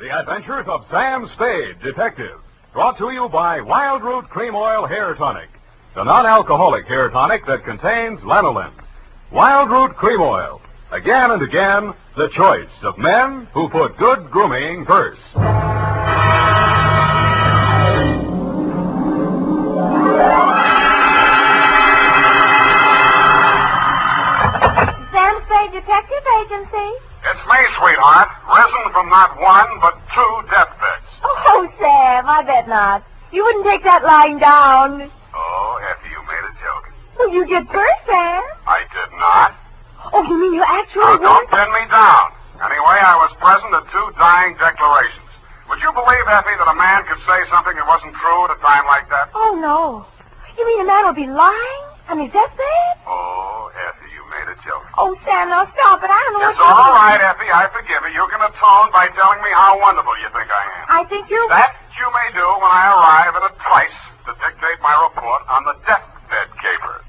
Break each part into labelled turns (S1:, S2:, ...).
S1: The Adventures of Sam Spade, Detective. Brought to you by Wild Root Cream Oil Hair Tonic, the non-alcoholic hair tonic that contains lanolin. Wild Root Cream Oil. Again and again, the choice of men who put good grooming first.
S2: Sam Spade Detective Agency.
S3: It's me, sweetheart. Risen from not one, but two deathbeds.
S2: Oh, Sam, I bet not. You wouldn't take that lying down.
S3: Oh, Effie, you made a joke.
S2: Well, you did first, Sam.
S3: I did not.
S2: Oh, you mean you actually
S3: Now, don't
S2: were?
S3: pin me down. Anyway, I was present at two dying declarations. Would you believe, Effie, that a man could say something that wasn't true at a time like that?
S2: Oh, no. You mean a man will be lying on his deathbed?
S3: Oh, Effie, you made a joke.
S2: Oh, Sam, now stop it. I don't know
S3: It's all right, Effie. I forgive you. You can atone by telling me how wonderful you think I am.
S2: I think you're...
S3: That you may do when I arrive at a trice to dictate my report on the deathbed caper.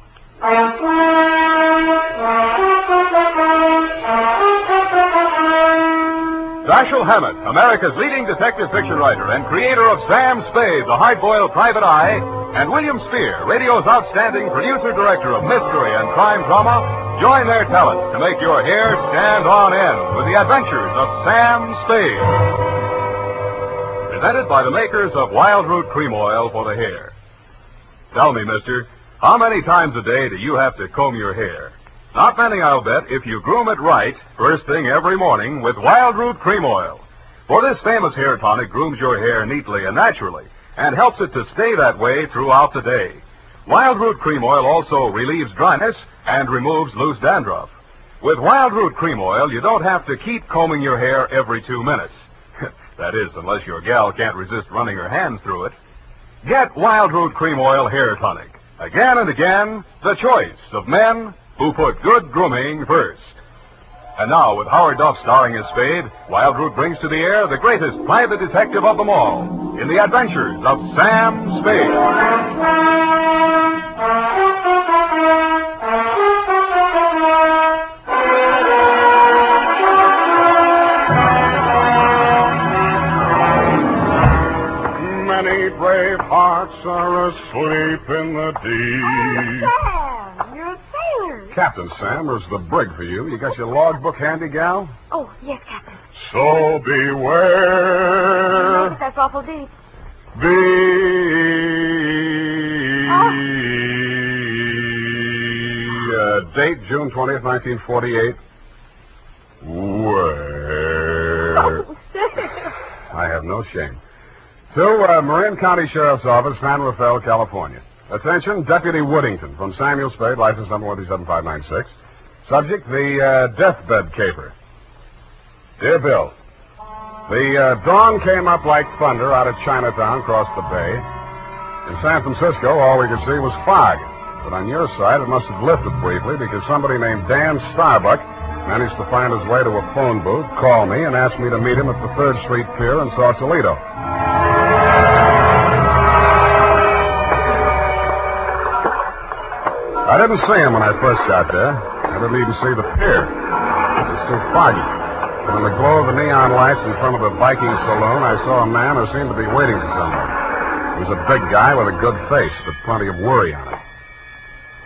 S1: Dashiell Hammett, America's leading detective fiction writer and creator of Sam Spade, the hard-boiled private eye, and William Spear, radio's outstanding producer-director of mystery and crime drama, join their talents to make your hair stand on end with the adventures of Sam Spade. Presented by the makers of Wild Root Cream Oil for the hair. Tell me, mister, how many times a day do you have to comb your hair? Not many, I'll bet, if you groom it right first thing every morning with Wild Root Cream Oil. For this famous hair tonic grooms your hair neatly and naturally and helps it to stay that way throughout the day. Wild Root Cream Oil also relieves dryness and removes loose dandruff. With Wild Root Cream Oil, you don't have to keep combing your hair every 2 minutes. That is, unless your gal can't resist running her hands through it. Get Wild Root Cream Oil Hair Tonic. Again and again, the choice of men who put good grooming first. And now, with Howard Duff starring as Spade, Wild Root brings to the air the greatest private detective of them all in the adventures of Sam Spade.
S3: Many brave hearts are asleep in the deep.
S2: Sam, you're a sailor.
S3: Captain Sam, there's the brig for you. You got your logbook handy, gal?
S2: Oh, yes, Captain.
S3: So beware.
S2: That's awful deep.
S3: Date June 20th, 1948. Where?
S2: Oh,
S3: I have no shame. To Marin County Sheriff's Office, San Rafael, California. Attention, Deputy Woodington from Samuel Spade, license number 137-596. Subject, the deathbed caper. Dear Bill, the dawn came up like thunder out of Chinatown across the bay. In San Francisco, all we could see was fog. But on your side, it must have lifted briefly because somebody named Dan Starbuck managed to find his way to a phone booth, call me, and ask me to meet him at the 3rd Street Pier in Sausalito. I didn't see him when I first got there. I didn't even see the pier. It was too foggy. But in the glow of the neon lights in front of the Viking saloon, I saw a man who seemed to be waiting for someone. He was a big guy with a good face, with plenty of worry on it.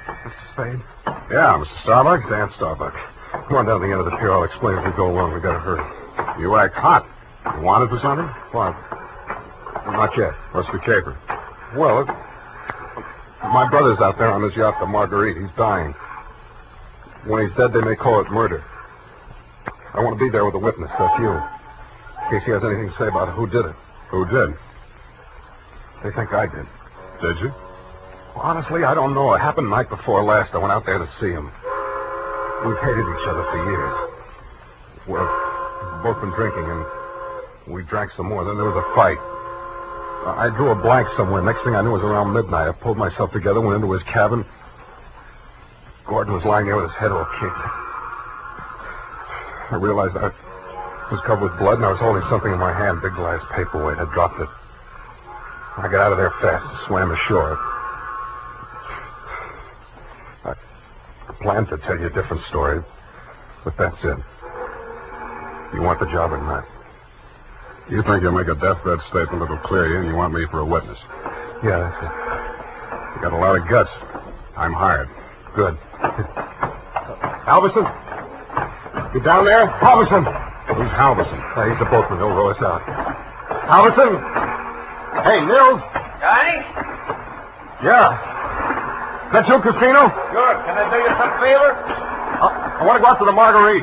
S4: Mr. Spade?
S3: Yeah, Mr. Starbuck?
S4: Dan Starbuck. Come on down to the end of the pier. I'll explain as we go along. We gotta hurry.
S3: You act hot. You wanted for something?
S4: What? Not yet.
S3: What's the caper?
S4: Well, my brother's out there on his yacht, the Marguerite. He's dying. When he's dead, they may call it murder. I want to be there with a witness. That's you. In case he has anything to say about who did it.
S3: Who did?
S4: They think I did.
S3: Did you?
S4: Well, honestly, I don't know. It happened the night before last. I went out there to see him. We've hated each other for years. We've both been drinking, and we drank some more. Then there was a fight. I drew a blank somewhere. Next thing I knew, it was around midnight. I pulled myself together, went into his cabin. Gordon was lying there with his head all kicked. I realized I was covered with blood, and I was holding something in my hand, big glass paperweight. I dropped it. I got out of there fast, swam ashore. I planned to tell you a different story, but that's it. You want the job or not?
S3: You think you'll make a deathbed statement that'll clear you, and you want me for a witness.
S4: Yeah, that's it.
S3: You got a lot of guts. I'm hired.
S4: Good. Halverson? You down there? Halverson!
S3: Who's Halverson?
S4: He's the boatman. He'll row us out. Halverson! Hey, Nils!
S5: Johnny?
S4: Yeah. Is that you, Casino?
S5: Sure. Can I do you some favor?
S4: I want to go out to the Marguerite.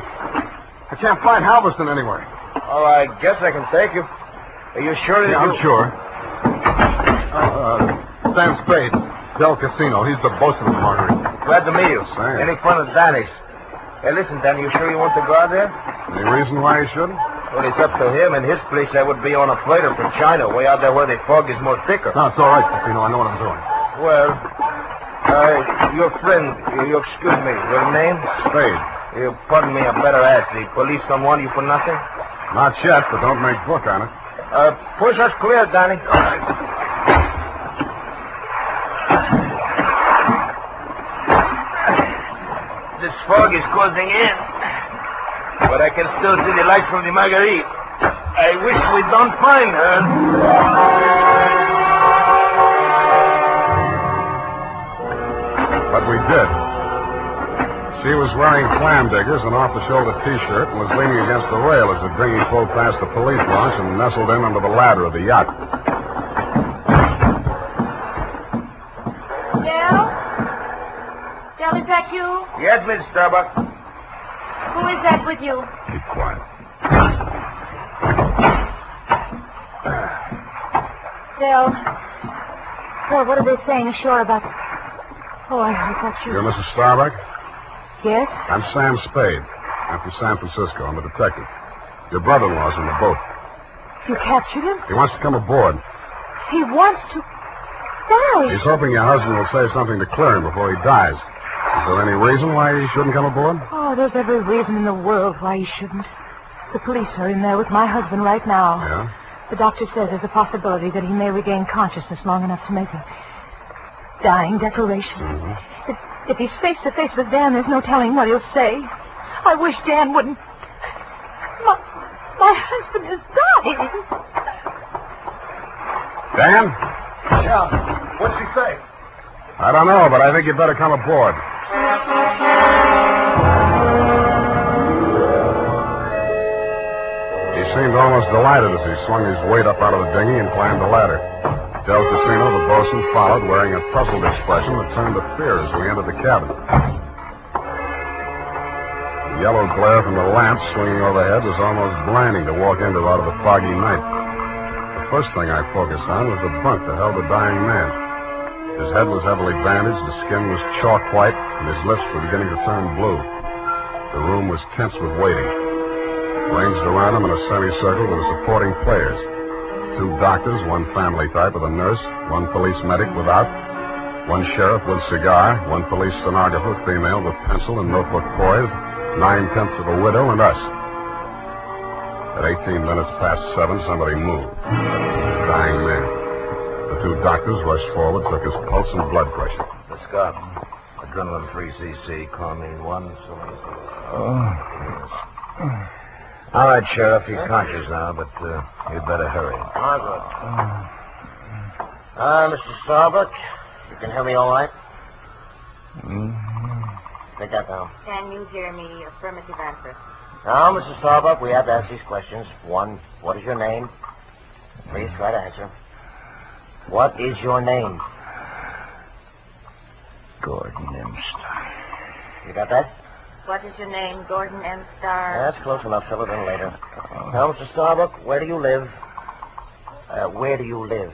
S4: I can't find Halverson anywhere.
S5: Oh, I guess I can take you. Are you sure that
S4: Yeah, I'm sure. Sam Spade, Del Casino. He's the bosun of the Marguerite.
S5: Glad to meet you.
S3: Sam.
S5: Any fun at Danny's? Hey, listen, Danny, you sure you want to go out there?
S3: Any reason why you shouldn't?
S5: Well, it's up to him. In his place, I would be on a freighter from China, way out there where the fog is more thicker.
S4: No, it's all right, Casino. I know what I'm doing.
S5: Well, your friend, you excuse me, your name?
S3: Spade.
S5: You pardon me, I better ask. The police don't want you for nothing?
S3: Not yet, but don't make book on it.
S5: Push us clear, Danny. This fog is closing in, but I can still see the light from the Marguerite. I wish we don't find her.
S3: But we did. She was wearing clam diggers, an off-the-shoulder T-shirt, and was leaning against the rail as the dinghy pulled past the police launch and nestled in under the ladder of the yacht.
S2: Del? Del, is that you?
S5: Yes, Miss Starbuck.
S2: Who is that with you?
S3: Keep quiet.
S2: Del. Del, what are they saying ashore about... Oh, I thought you...
S3: You're Mrs. Starbuck?
S2: Yes?
S3: I'm Sam Spade. I'm from San Francisco. I'm a detective. Your brother-in-law's in the boat.
S2: You captured him?
S3: He wants to come aboard.
S2: He wants to... die.
S3: He's hoping your husband will say something to clear him before he dies. Is there any reason why he shouldn't come aboard?
S2: Oh, there's every reason in the world why he shouldn't. The police are in there with my husband right now.
S3: Yeah?
S2: The doctor says there's a possibility that he may regain consciousness long enough to make a dying declaration.
S3: Mm-hmm.
S2: If he's face to face with Dan, there's no telling what he'll say. I wish Dan wouldn't... My husband is dying.
S3: Dan?
S4: Yeah. What's he say?
S3: I don't know, but I think you'd better come aboard. He seemed almost delighted as he swung his weight up out of the dinghy and climbed the ladder. Del Casino, the bosun, followed, wearing a puzzled expression that turned to fear as we entered the cabin. The yellow glare from the lamp swinging overhead was almost blinding to walk into out of the foggy night. The first thing I focused on was the bunk that held the dying man. His head was heavily bandaged, his skin was chalk white, and his lips were beginning to turn blue. The room was tense with waiting. Ranged around him in a semicircle were the supporting players. 2 doctors, 1 family type with a nurse, 1 police medic without, 1 sheriff with cigar, 1 police stenographer, female with pencil and notebook poised, 9/10 of a widow, and us. At 18 minutes past 7, somebody moved. The dying man. The 2 doctors rushed forward, took his pulse and blood pressure.
S5: Miss Scott, adrenaline 3cc, chlorine 1, so... All right, Sheriff, he's conscious now, but you'd better hurry. All right, Mr. Starbuck, you can hear me all right? Take that down.
S2: Can you hear me? Affirmative answer.
S5: Now, Mr. Starbuck, we have to ask these questions. 1, what is your name? Please try to answer. What is your name?
S4: Gordon M. Starr.
S5: You got that?
S2: What is your name? Gordon M. Starr.
S5: That's close enough. Fill it in later. Now, Mr. Starbuck, where do you live? Where do you live?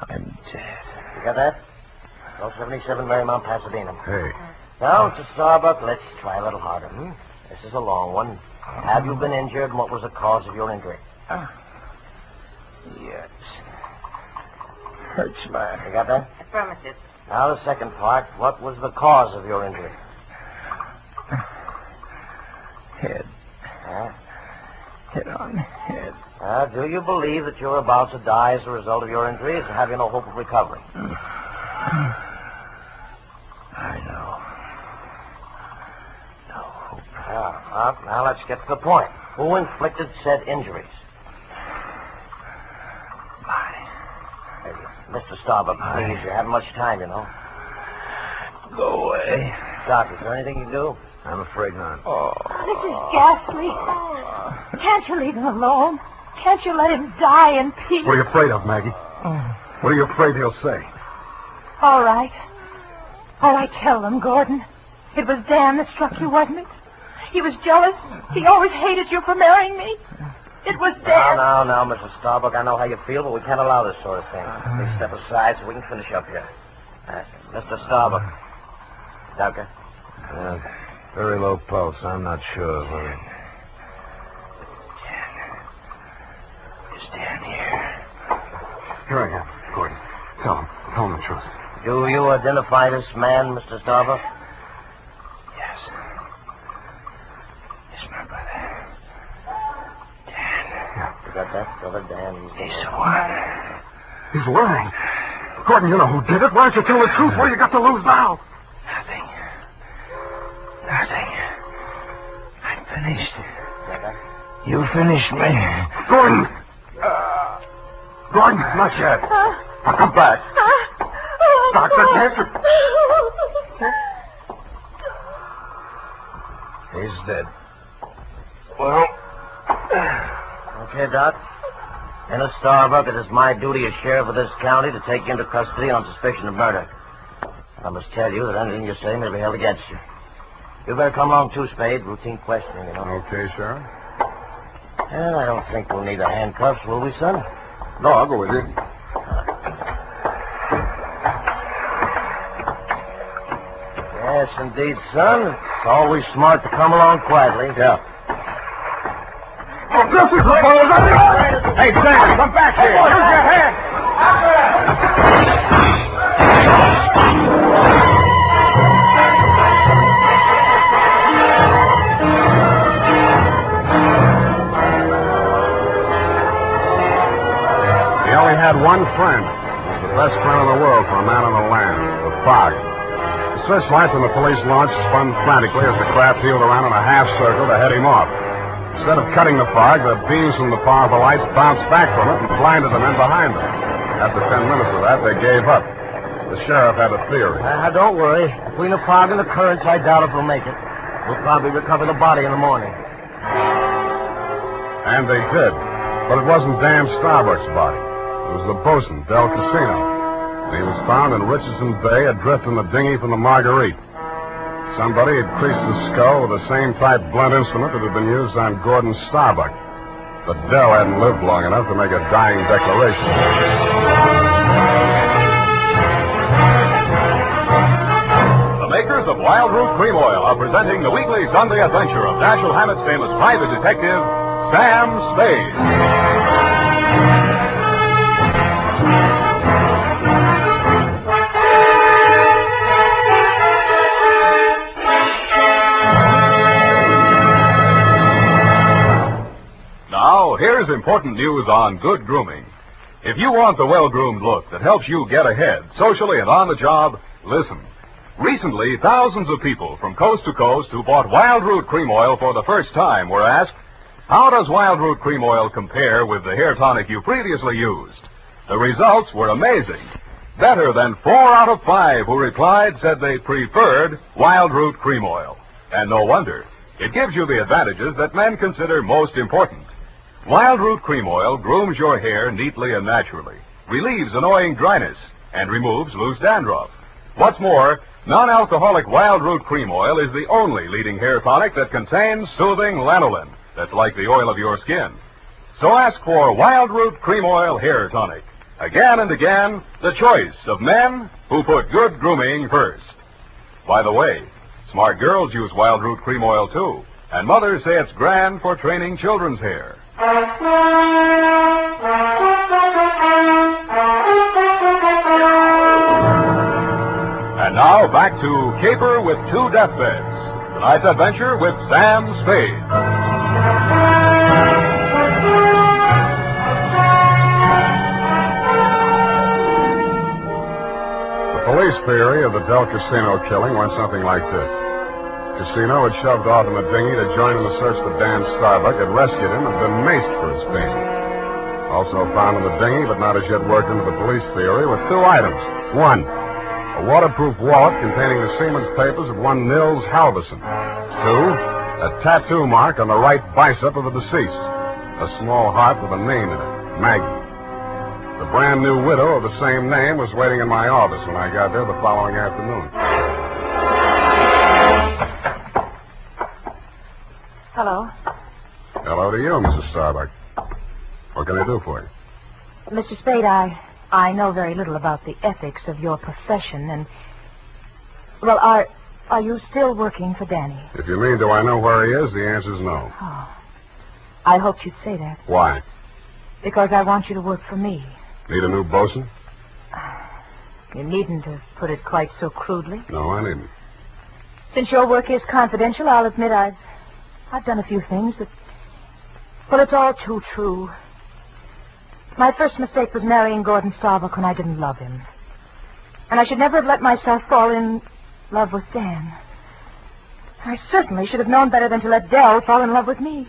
S4: I'm dead.
S5: You got that? 1277 Marymount, Pasadena.
S3: Hey,
S5: Now, Mr. Starbuck, let's try a little harder. This is a long one. Have you been injured, and what was the cause of your injury?
S4: Yes. Hurts my
S5: You got that?
S2: Affirmative.
S5: Now, the second part. What was the cause of your injury?
S4: head.
S5: Huh?
S4: Head on head.
S5: Do you believe that you're about to die as a result of your injuries, and have you no hope of recovery?
S4: I know. No hope.
S5: Now let's get to the point. Who inflicted said injuries? Hey, Mr. Starbuck, please, you haven't much time, you know.
S4: Go away.
S5: Doc, is there anything you can do?
S4: I'm afraid not.
S2: This is ghastly. Can't you leave him alone? Can't you let him die in peace?
S4: What are you afraid of, Maggie? What are you afraid he'll say?
S2: All right. All right, tell them, Gordon. It was Dan that struck you, wasn't it? He was jealous. He always hated you for marrying me. It was Dan.
S5: Now, Mrs. Starbuck, I know how you feel, but we can't allow this sort of thing. Please step aside so we can finish up here. Mr. Starbuck. Doctor?
S4: Very low pulse. I'm not sure whether...
S5: Is Dan here?
S4: Here I am, Gordon. Tell him the truth.
S5: Do you identify this man, Mr. Starbuck?
S4: Yes. Yes, my brother. Dan. Yeah.
S5: You got that, brother Dan?
S4: He's lying. He's lying. Gordon, you know who did it. Why don't you tell the truth? What do you got to lose now? Nothing. I'm finished. You finished me. Gordon! Gordon, not yet. I'll come back. Doctor, cancer. He's dead. Well...
S5: Okay, Doc. Ennis Starbuck, it is my duty as sheriff of this county to take you into custody on suspicion of murder. I must tell you that anything you say may be held against you. You better come along too, Spade. Routine questioning, you know.
S3: Okay, Sheriff.
S5: Well, I don't think we'll need the handcuffs, will we, son?
S3: No, I'll go with you.
S5: Yes, indeed, son. It's always smart to come along quietly.
S3: Yeah. Oh, this is the fellows. Hey, Sam, come back here. Use your hand. He only had one friend. He was the best friend in the world for a man on the land, the fog. The searchlights on the police launch spun frantically as the craft heeled around in a half circle to head him off. Instead of cutting the fog, the beams from the powerful lights bounced back from it and blinded the men behind them. After 10 minutes of that, they gave up. The sheriff had a theory.
S5: Don't worry. Between the fog and the currents, I doubt if we'll make it. We'll probably recover the body in the morning.
S3: And they did. But it wasn't Dan Starbuck's body. It was the bosun, Del Casino. And he was found in Richardson Bay, adrift in the dinghy from the Marguerite. Somebody had creased the skull with the same type blunt instrument that had been used on Gordon Starbuck. But Del hadn't lived long enough to make a dying declaration. The makers of Wild Root Cream Oil are presenting the weekly Sunday adventure of Dashiell Hammett's famous private detective, Sam Spade. Now, here's important news on good grooming. If you want the well-groomed look that helps you get ahead, socially and on the job, listen. Recently, thousands of people from coast to coast who bought Wild Root Cream Oil for the first time were asked, how does Wild Root Cream Oil compare with the hair tonic you previously used? The results were amazing. Better than 4 out of 5 who replied said they preferred Wild Root Cream Oil. And no wonder. It gives you the advantages that men consider most important. Wild Root Cream Oil grooms your hair neatly and naturally, relieves annoying dryness, and removes loose dandruff. What's more, non-alcoholic Wild Root Cream Oil is the only leading hair tonic that contains soothing lanolin that's like the oil of your skin. So ask for Wild Root Cream Oil Hair Tonic. Again and again, the choice of men who put good grooming first. By the way, smart girls use Wild Root Cream Oil too, and mothers say it's grand for training children's hair. And now back to Caper with 2 Deathbeds. Tonight's adventure with Sam Spade. The police theory of the Del Casino killing went something like this. casino had shoved off in the dinghy to join in the search for Dan Starbuck, had rescued him and been maced for his pains. Also found in the dinghy, but not as yet worked into the police theory, were 2 items. 1, a waterproof wallet containing the seaman's papers of one Nils Halverson. 2, a tattoo mark on the right bicep of the deceased. A small heart with a name in it, Maggie. The brand new widow of the same name was waiting in my office when I got there the following afternoon.
S2: Hello?
S3: Hello to you, Mrs. Starbuck. What can I do for you?
S2: Mr. Spade, I know very little about the ethics of your profession, and... Well, are you still working for Danny?
S3: If you mean do I know where he is, the answer's no.
S2: Oh. I hoped you'd say that.
S3: Why?
S2: Because I want you to work for me.
S3: Need a new bosun?
S2: You needn't have put it quite so crudely.
S3: No, I needn't.
S2: Since your work is confidential, I'll admit I've done a few things that... Well, it's all too true. My first mistake was marrying Gordon Starbuck when I didn't love him. And I should never have let myself fall in love with Dan. I certainly should have known better than to let Dell fall in love with me.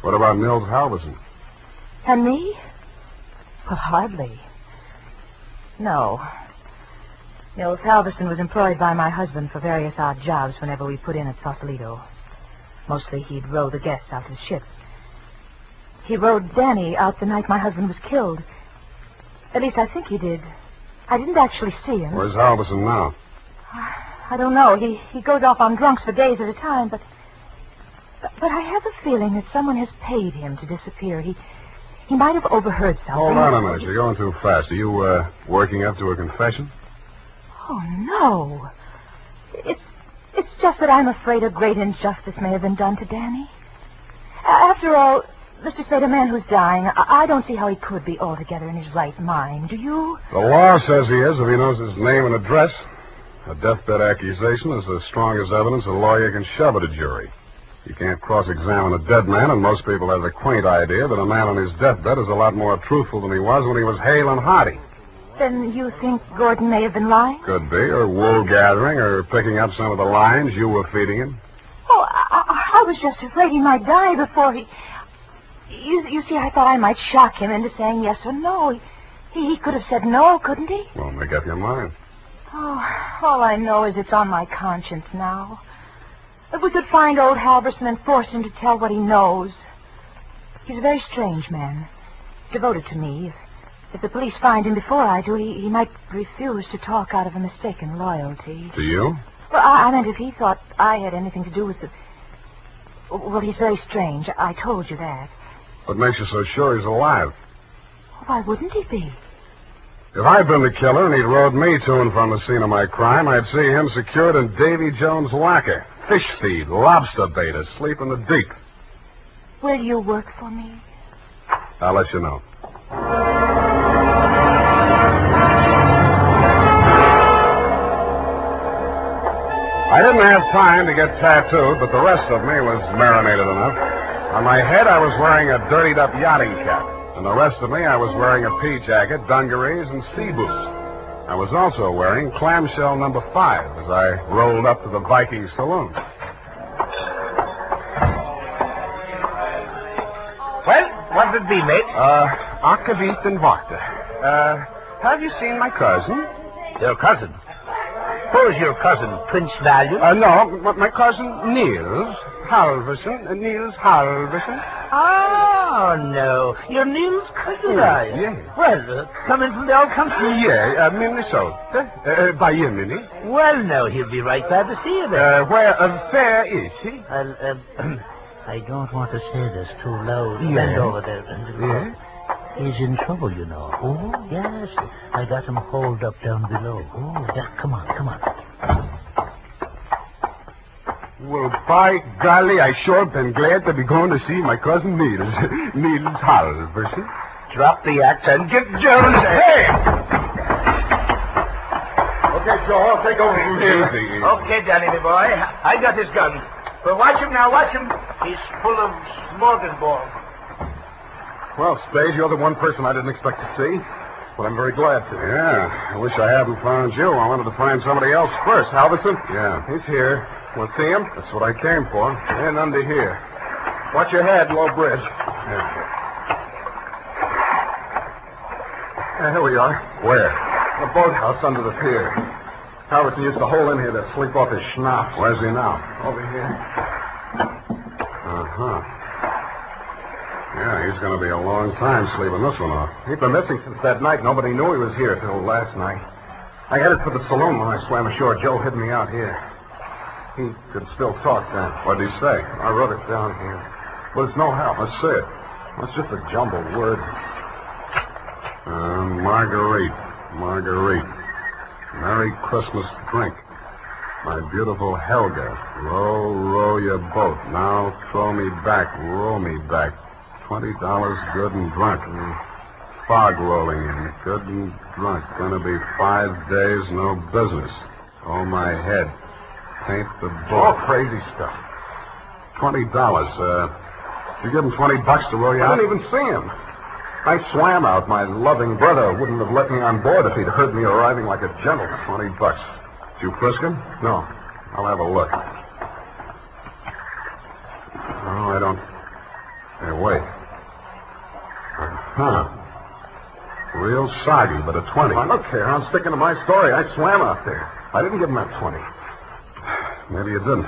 S3: What about Nils Halverson?
S2: And me? Well, hardly. No. Nils Halverson was employed by my husband for various odd jobs whenever we put in at Sausalito. Mostly he'd row the guests out to the ship. He rowed Danny out the night my husband was killed. At least I think he did. I didn't actually see him.
S3: Where's Halverson now?
S2: I don't know. He goes off on drunks for days at a time, but I have a feeling that someone has paid him to disappear. He might have overheard something.
S3: Hold on a minute. You're going too fast. Are you, working up to a confession?
S2: Oh, no. It's just that I'm afraid a great injustice may have been done to Danny. After all, Mr. Spade, a man who's dying, I don't see how he could be altogether in his right mind. Do you?
S3: The law says he is if he knows his name and address. A deathbed accusation is the strongest evidence a lawyer can shove at a jury. You can't cross-examine a dead man, and most people have the quaint idea that a man on his deathbed is a lot more truthful than he was when he was hale and hearty.
S2: Then you think Gordon may have been lying?
S3: Could be, or wool gathering, or picking up some of the lines you were feeding him.
S2: Oh, I was just afraid he might die before he... You see, I thought I might shock him into saying yes or no. He could have said no, couldn't he?
S3: Well, make up your mind.
S2: Oh, all I know is it's on my conscience now. If we could find old Halverson and force him to tell what he knows. He's a very strange man. He's devoted to me. If the police find him before I do, he might refuse to talk out of a mistaken loyalty.
S3: To you?
S2: Well, I meant if he thought I had anything to do with the... Well, he's very strange. I told you that.
S3: What makes you so sure he's alive?
S2: Why wouldn't he be?
S3: If I'd been the killer and he'd rode me to and from the scene of my crime, I'd see him secured in Davy Jones' locker. Fish feed, lobster bait, asleep in the deep.
S2: Will you work for me?
S3: I'll let you know. I didn't have time to get tattooed, but the rest of me was marinated enough. On my head, I was wearing a dirtied-up yachting cap. And the rest of me, I was wearing a pea jacket, dungarees, and sea boots. I was also wearing clamshell number 5 as I rolled up to the Viking saloon.
S5: Well, what did it be, mate?
S3: Akavit and Varta. Have you seen my cousin?
S5: Your cousin? Who's your cousin, Prince Valiant?
S3: No, my cousin Niels Halverson. Niels Halverson.
S5: Oh, no. You're Neil's cousin, are you?
S3: Yeah.
S5: Well, coming from the old country?
S3: Yeah, Minnesota. By you, Minnie.
S5: Well, no, he'll be right glad to see you there.
S3: Where is he?
S5: I don't want to say this too loud.
S3: Yeah.
S5: Bend over there.
S3: Yeah?
S5: He's in trouble, you know. Oh, yes. I got him holed up down below. Oh, yeah, come on.
S3: Well, by golly, I sure been glad to be going to see my cousin Niels. Niels Halverson.
S5: Drop the axe and get Jones. Hey!
S3: Okay, Joe, I'll take over from here. Easy.
S5: Okay, Danny, my boy. I got his gun. But watch him now, watch him. He's full of smorgasbord.
S3: Well, Spade, you're the one person I didn't expect to see. But I'm very glad to. Yeah, I wish I hadn't found you. I wanted to find somebody else first. Halverson? Yeah. He's here.
S4: Want to see him? That's what I came for. And under here. Watch your head, low bridge. Yeah, here we are.
S3: Where?
S4: The boathouse under the pier. Halverson used to hole in here to sleep off his schnapps.
S3: Where's he now?
S4: Over here.
S3: Uh-huh. Yeah, he's going to be a long time sleeping this one off.
S4: He'd been missing since that night. Nobody knew he was here till last night. I headed for the saloon when I swam ashore. Joe hid me out here. He could still talk then.
S3: What'd he say?
S4: I wrote it down here. But it's no help.
S3: Let's see it.
S4: It's just a jumbled word.
S3: Marguerite. Merry Christmas drink. My beautiful Helga. Row, row your boat. Now throw me back. Row me back. $20 good and drunk. Fog rolling in. Good and drunk. Gonna be 5 days, no business. Oh, my head. Paint the boat.
S4: All crazy stuff.
S3: $20. You give him $20 to row you out?
S4: I didn't even see him. I swam out. My loving brother wouldn't have let me on board if he'd heard me arriving like a gentleman.
S3: $20. Did you frisk him?
S4: No.
S3: I'll have a look. Oh, I don't... Hey, wait. Huh. Real soggy, but a 20.
S4: Now, look here. I'm sticking to my story. I swam out there. I didn't give him that 20.
S3: Maybe you didn't.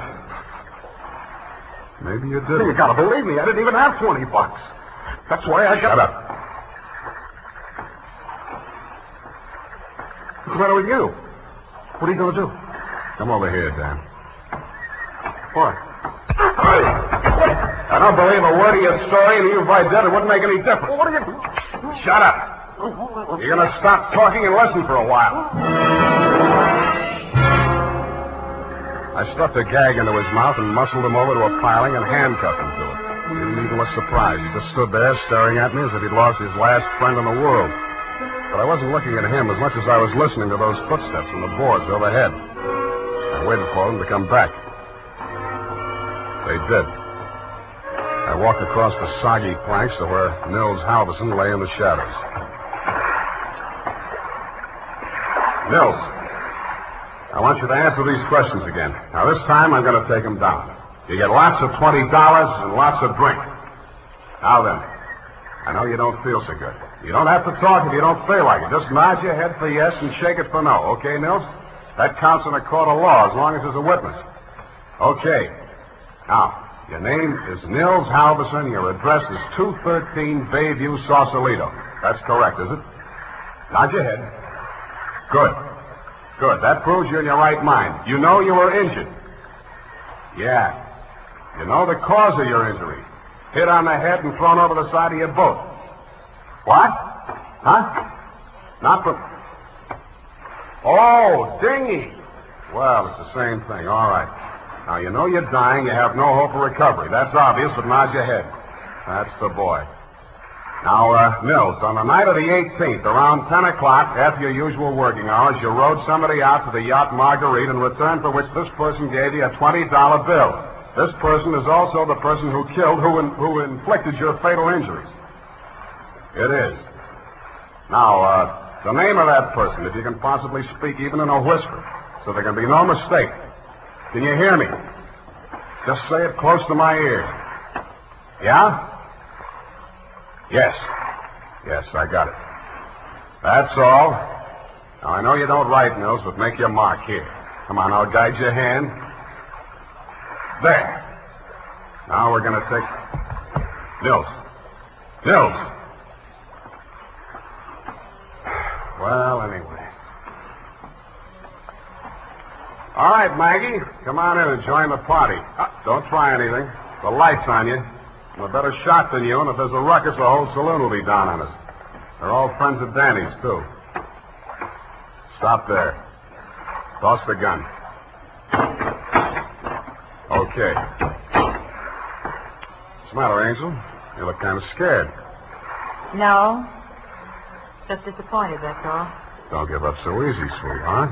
S3: Maybe you
S4: You
S3: didn't.
S4: gotta believe me. I didn't even have $20. That's why I got...
S3: Shut up.
S4: What's the matter with you? What are you gonna do?
S3: Come over here, Dan.
S4: What? I don't believe a word of your story, and even if I did, it wouldn't make any difference. Well, what are you...
S3: Shut up. You're going to stop talking and listen for a while. I stuffed a gag into his mouth and muscled him over to a piling and handcuffed him to it. He didn't even look surprised. He just stood there staring at me as if he'd lost his last friend in the world. But I wasn't looking at him as much as I was listening to those footsteps on the boards overhead. I waited for them to come back. They did. I walked across the soggy planks to where Nils Halverson lay in the shadows. Nils, I want you to answer these questions again. Now, this time I'm going to take them down. You get lots of $20 and lots of drink. Now then, I know you don't feel so good. You don't have to talk if you don't feel like it. Just nod your head for yes and shake it for no. Okay, Nils? That counts in a court of law as long as there's a witness. Okay. Now, your name is Nils Halverson. Your address is 213 Bayview, Sausalito. That's correct, is it? Nod your head. Good. Good. That proves you're in your right mind. You know you were injured. Yeah. You know the cause of your injury. Hit on the head and thrown over the side of your boat. What? Huh? Not from... Oh, dinghy. Well, it's the same thing. All right. Now, you know you're dying. You have no hope of recovery. That's obvious, but nod your head. That's the boy. Now, Nils, on the night of the 18th, around 10 o'clock, after your usual working hours, you rowed somebody out to the yacht Marguerite in return for which this person gave you a $20 bill. This person is also the person who killed, who inflicted your fatal injuries. It is. Now, the name of that person, if you can possibly speak even in a whisper, so there can be no mistake. Can you hear me? Just say it close to my ear. Yeah? Yes. Yes, I got it. That's all. Now, I know you don't write, Nils, but make your mark here. Come on, I'll guide your hand. There. Now we're going to take... Nils. Nils. Well, anyway. All right, Maggie. Come on in and join the party. Don't try anything. The light's on you. I'm a better shot than you, and if there's a ruckus, the whole saloon will be down on us. They're all friends of Danny's, too. Stop there. Toss the gun. Okay. What's the matter, Angel? You look kind of scared.
S2: No. Just disappointed, that's all.
S3: Don't give up so easy, sweetheart.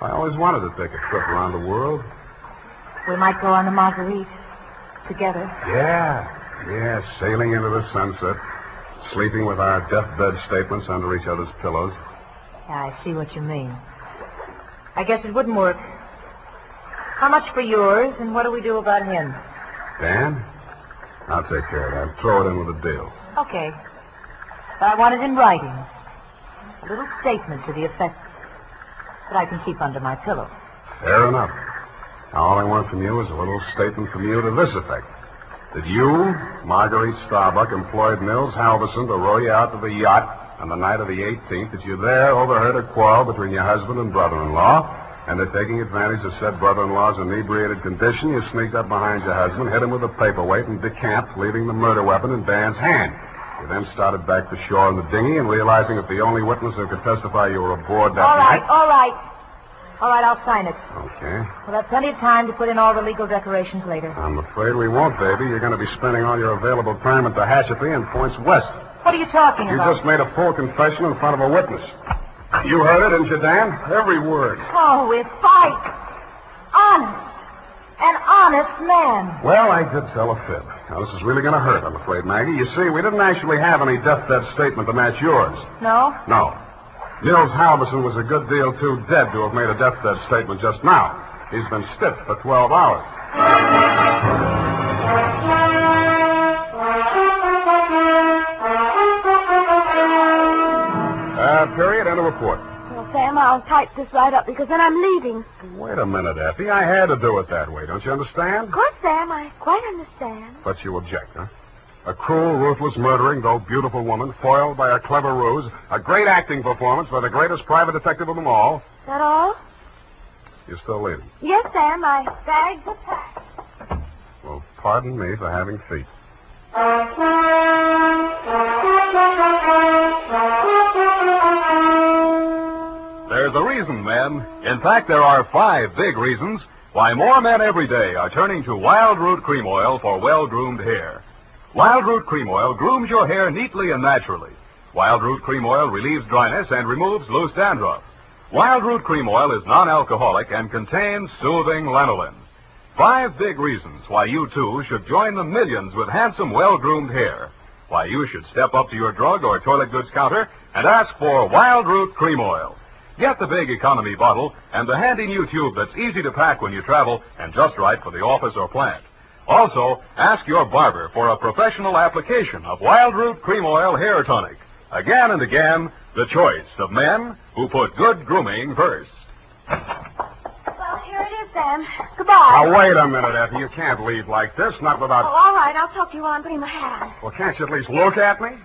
S3: I always wanted to take a trip around the world.
S2: We might go on the Marguerite together.
S3: Yeah, sailing into the sunset, sleeping with our deathbed statements under each other's pillows.
S2: Yeah, I see what you mean. I guess it wouldn't work. How much for yours, and what do we do about him?
S3: Dan? I'll take care of that. Throw it in with a deal.
S2: Okay. But I want it in writing. A little statement to the effect that I can keep under my pillow.
S3: Fair enough. Now, all I want from you is a little statement from you to this effect. That you, Marguerite Starbuck, employed Nils Halverson to row you out to the yacht on the night of the 18th, that you there overheard a quarrel between your husband and brother-in-law, and that taking advantage of said brother-in-law's inebriated condition, you sneaked up behind your husband, hit him with a paperweight, and decamped, leaving the murder weapon in Dan's hand. You then started back to shore in the dinghy, and realizing that the only witness who could testify you were aboard that night...
S2: All right. All right, I'll sign it.
S3: Okay.
S2: We'll have plenty of time to put in all the legal decorations later.
S3: I'm afraid we won't, baby. You're going to be spending all your available time at the Tehachapi and points west.
S2: What are you talking
S3: You
S2: about?
S3: just made a full confession in front of a witness. You heard it, didn't you, Dan? Every word.
S2: Oh, if honest. An honest man.
S3: Well, I did tell a fib. Now, this is really going to hurt, I'm afraid, Maggie. You see, we didn't actually have any deathbed statement to match yours.
S2: No?
S3: No. Nils Halverson was a good deal too dead to have made a deathbed statement just now. He's been stiff for 12 hours. Period. End of report.
S6: Well, Sam, I'll type this right up because then I'm leaving.
S3: Wait a minute, Effie. I had to do it that way. Don't you understand?
S6: Of course, Sam, I quite understand.
S3: But you object, huh? A cruel, ruthless, murdering, though beautiful woman, foiled by a clever ruse, a great acting performance by the greatest private detective of them all.
S6: Is that all?
S3: You're still leaving.
S6: Yes, Sam, my bags are packed.
S3: Well, pardon me for having feet.
S1: There's a reason, men. In fact, there are 5 big reasons why more men every day are turning to Wild Root Cream Oil for well-groomed hair. Wild Root Cream Oil grooms your hair neatly and naturally. Wild Root Cream Oil relieves dryness and removes loose dandruff. Wild Root Cream Oil is non-alcoholic and contains soothing lanolin. 5 big reasons why you, too, should join the millions with handsome, well-groomed hair. Why you should step up to your drug or toilet goods counter and ask for Wild Root Cream Oil. Get the big economy bottle and the handy new tube that's easy to pack when you travel and just right for the office or plant. Also, ask your barber for a professional application of Wild Root Cream Oil Hair Tonic. Again and again, the choice of men who put good grooming first.
S6: Well, here it is, Sam. Goodbye.
S3: Now, wait a minute, Effie. You can't leave like this, not without...
S6: Oh, all right, I'll talk to you while I'm putting my hat on.
S3: Well, can't you at least look at me?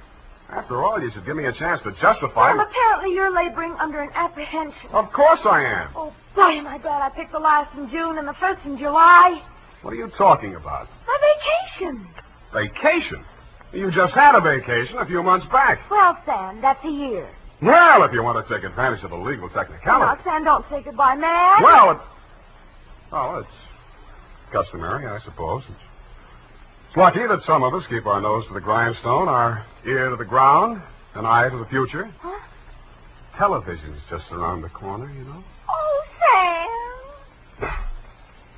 S3: After all, you should give me a chance to justify...
S6: Well, apparently you're laboring under an apprehension.
S3: Of course I am.
S6: Oh, boy, am I glad I picked the last in June and the first in July.
S3: What are you talking about?
S6: A vacation.
S3: Vacation? You just had a vacation a few months back.
S6: Well, Sam, that's a year.
S3: Well, if you want to take advantage of a legal technicality...
S6: Now, Sam, don't say goodbye, man.
S3: Well, it's customary, I suppose. It's lucky that some of us keep our nose to the grindstone, our ear to the ground, an eye to the future.
S6: Huh?
S3: Television's just around the corner, you know.
S6: Oh, Sam.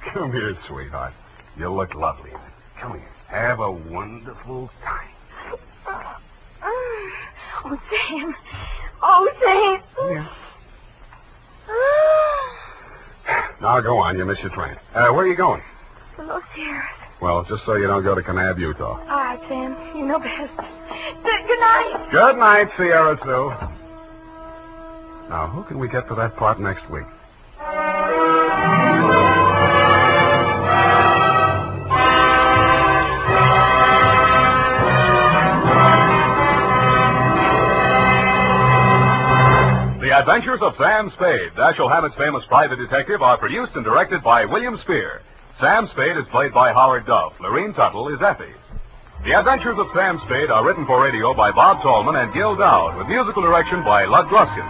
S3: Come here, sweetheart. You look lovely in it. Come here. Have a wonderful time.
S6: Oh, Sam. Oh, Sam.
S3: Yeah. Now, go on. You miss your train. Where are you going?
S6: To Los Sierras.
S3: Well, just so you don't go to Kanab, Utah.
S6: All right, Sam. You know best. Good night.
S3: Good night, Sierra Sue. Now, who can we get for that part next week?
S1: The Adventures of Sam Spade, Dashiell Hammett's famous private detective, are produced and directed by William Spear. Sam Spade is played by Howard Duff. Lorene Tuttle is Effie. The Adventures of Sam Spade are written for radio by Bob Tallman and Gil Dowd, with musical direction by Lud Gluskin.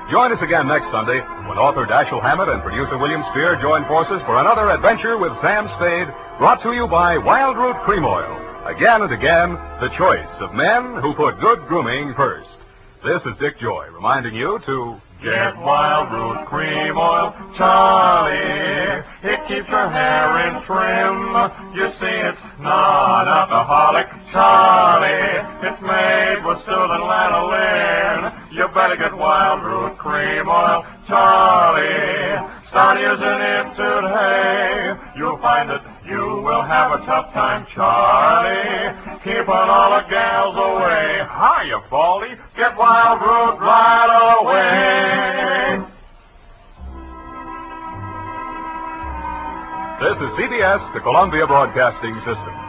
S1: Join us again next Sunday when author Dashiell Hammett and producer William Spear join forces for another adventure with Sam Spade, brought to you by Wild Root Cream Oil. Again and again, the choice of men who put good grooming first. This is Dick Joy reminding you to
S7: get Wild Root Cream Oil, Charlie. It keeps your hair in trim. You see, it's not alcoholic, Charlie. It's made with soothing lanolin. You better get Wild Root Cream Oil, Charlie. start using it today. You'll find that you will have a tough time, Charlie, keeping all the gals away. Hiya, Baldy, get Wild Root right away.
S1: This is CBS, the Columbia Broadcasting System.